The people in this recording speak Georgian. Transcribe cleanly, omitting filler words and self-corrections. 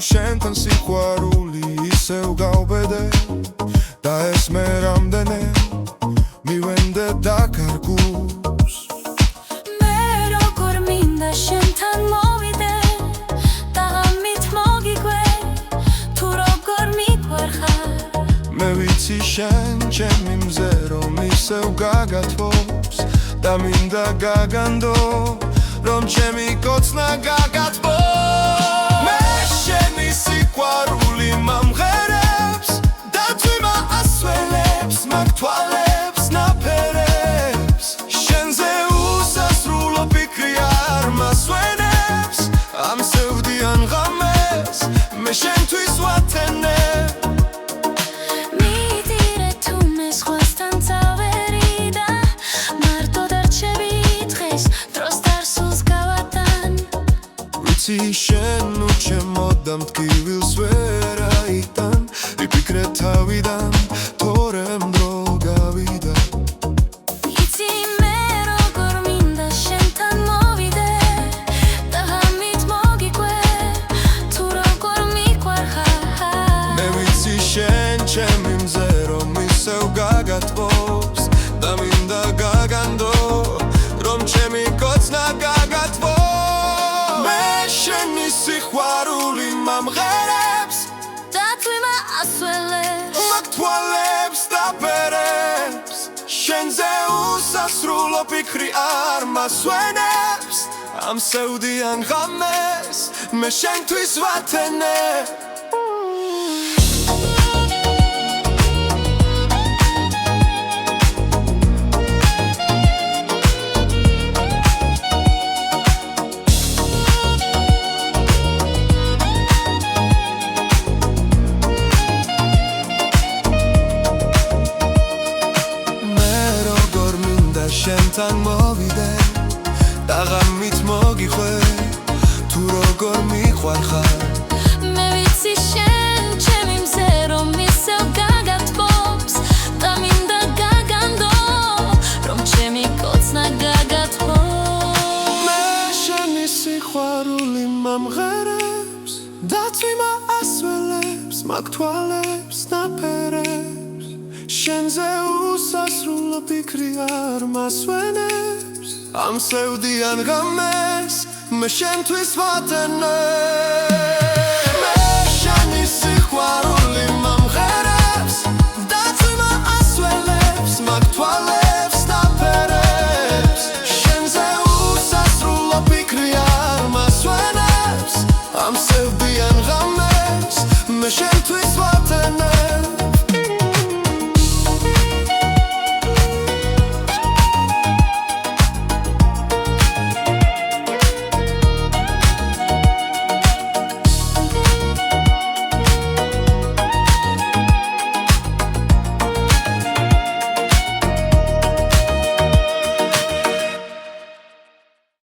შენთან სიყვარული ისევ გავბედე და ეს მე რამდენე მივენდე დაკარგულს მე როგორ მინდა შენთან მოვიდე და ამით მოგიგვე თუ როგორ მიგვარხარ მე ვიცი შენ ჩემი მზე რომ ისევ გაგათბობს და მინდა გაგანდო რომ ჩემი კოცნა გაგათბო მე შენი სიყვარული მამღერებს და თვიმა ასველებს მაგ თვალებს ნაფერებს შენზე უსასრულო ფიქრი არ მასვენებს ამ სევდიან ღამეს მე შენთვის ვათენე შენ უჩემოდამ ტკივილს ვერ აიტან ვიფიქრე თავიდან თორემ დრო გავიდა იცი მე როგორ მინდა შენთან მოვიდე და ამით მოგიგვე თუ როგორ მიგვარხარ მე ვიცი შენ ჩემი მზე რომ ისევ გაგათბობს და მინდა გაგანდო რომ ჩემი კოცნა გაგათბო შენი სიყვარული მამღერებს და თვიმა ასველებს მაგ თვალებს დაფერებს შენზე უსასრულო ფიქრი არ მასვენებს ამ სევდიან ღამეს მე შენთვის ვათენე შენთან მოვიდე და ღამით მოგიხვე თუ როგორ მიყვარხარ მე ვიცი შენ ჩემი მზე რომ ისევ გაგათბობს და მინდა გაგანდო რომ ჩემი კოცნა გაგათბო მე შენი სიყვარული მამღერებს და თვიმა ასველებს მაგ თვალებს ნაფერებს შენზე უსასრულო ფიქრი არ მასვენებს ამ სევდიან ღამეს მე შენთვის ვათენე მე შენი სიყვარული მამღერებს და თვიმა ასველებს მაგ თვალებს ნაფერებს შენზე უსასრულო ფიქრი არ მასვენებს ამ სევდიან ღამეს მე შენთვის